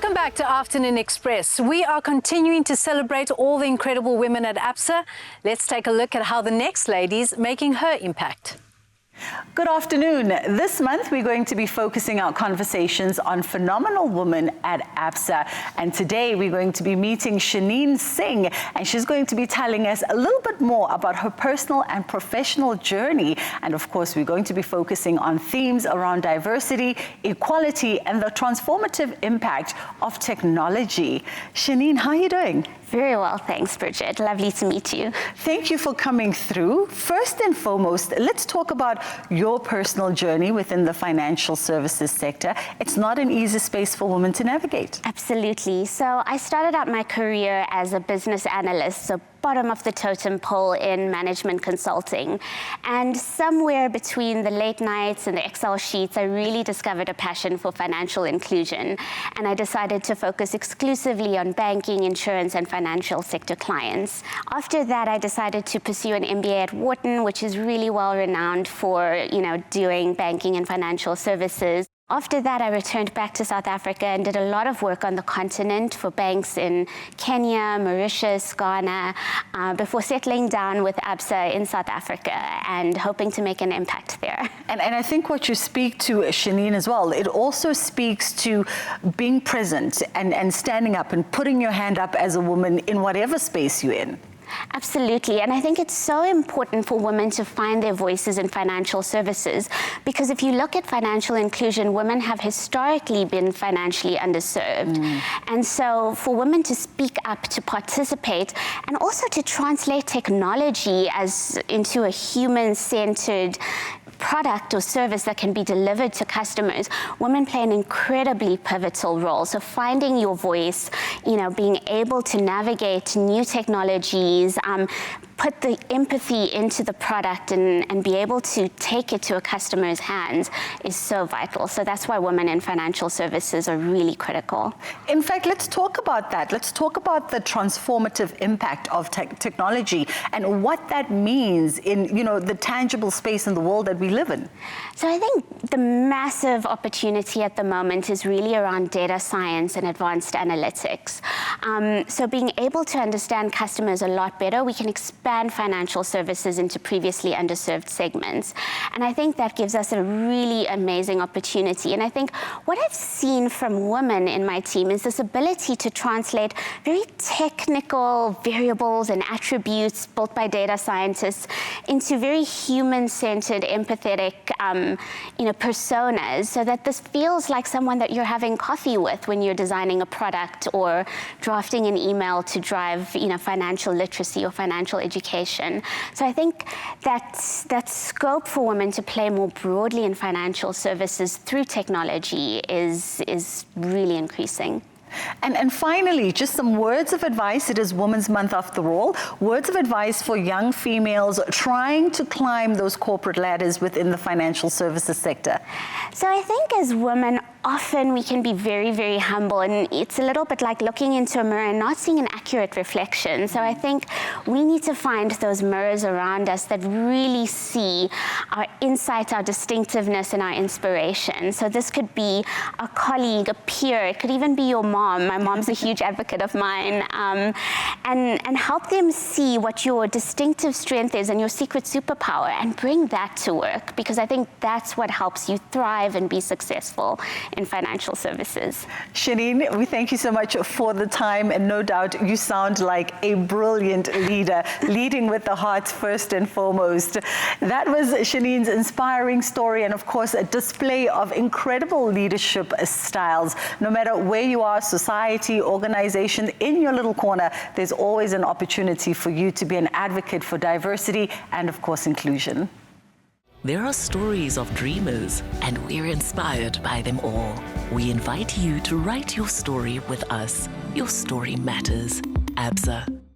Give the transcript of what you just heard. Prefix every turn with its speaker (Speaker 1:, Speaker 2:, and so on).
Speaker 1: Welcome back to Afternoon Express. We are continuing to celebrate all the incredible women at Absa. Let's take a look at how the next lady's making her impact.
Speaker 2: Good afternoon. This month we're going to be focusing our conversations on phenomenal women at Absa. And today we're going to be meeting Shenin Singh, and she's going to be telling us a little bit more about her personal and professional journey. And of course, we're going to be focusing on themes around diversity, equality, and the transformative impact of technology. Shenin, how are you doing?
Speaker 3: Very well, thanks, Bridget. Lovely to meet you.
Speaker 2: Thank you for coming through. First and foremost, let's talk about your personal journey within the financial services sector. It's not an easy space for women to navigate.
Speaker 3: Absolutely. So I started out my career as a business analyst, so bottom of the totem pole in management consulting. And somewhere between the late nights and the Excel sheets, I really discovered a passion for financial inclusion. And I decided to focus exclusively on banking, insurance, and financial sector clients. After that, I decided to pursue an MBA at Wharton, which is really well renowned for, doing banking and financial services. After that, I returned back to South Africa and did a lot of work on the continent for banks in Kenya, Mauritius, Ghana, before settling down with Absa in South Africa and hoping to make an impact there.
Speaker 2: And I think what you speak to, Shenin, as well, it also speaks to being present and standing up and putting your hand up as a woman in whatever space you're in.
Speaker 3: Absolutely, and I think it's so important for women to find their voices in financial services, because if you look at financial inclusion, women have historically been financially underserved. And so for women to speak up, to participate, and also to translate technology into a human-centered product or service that can be delivered to customers, women play an incredibly pivotal role. So finding your voice, being able to navigate new technologies, put the empathy into the product and be able to take it to a customer's hands is so vital. So that's why women in financial services are really critical.
Speaker 2: In fact, let's talk about that. Let's talk about the transformative impact of technology and what that means in, the tangible space in the world that we live in.
Speaker 3: So I think the massive opportunity at the moment is really around data science and advanced analytics. So being able to understand customers a lot better, we can expand financial services into previously underserved segments. And I think that gives us a really amazing opportunity. And I think what I've seen from women in my team is this ability to translate very technical variables and attributes built by data scientists into very human-centered, empathetic, personas, so that this feels like someone that you're having coffee with when you're designing a product or drafting an email to drive, financial literacy or financial education. So I think that scope for women to play more broadly in financial services through technology is really increasing.
Speaker 2: And finally, just some words of advice. It is Women's Month after all. Words of advice for young females trying to climb those corporate ladders within the financial services sector.
Speaker 3: So I think as women, often we can be very, very humble, and it's a little bit like looking into a mirror and not seeing an accurate reflection. So I think we need to find those mirrors around us that really see our insight, our distinctiveness, and our inspiration. So this could be a colleague, a peer, it could even be your mom. My mom's a huge advocate of mine. And help them see what your distinctive strength is and your secret superpower, and bring that to work, because I think that's what helps you thrive and be successful in financial services.
Speaker 2: Shenin, we thank you so much for the time, and no doubt you sound like a brilliant leader, leading with the heart first and foremost. That was Shenin's inspiring story, and of course a display of incredible leadership styles. No matter where you are, society, organization, in your little corner, there's always an opportunity for you to be an advocate for diversity and of course inclusion.
Speaker 4: There are stories of dreamers, and we're inspired by them all. We invite you to write your story with us. Your story matters. Absa.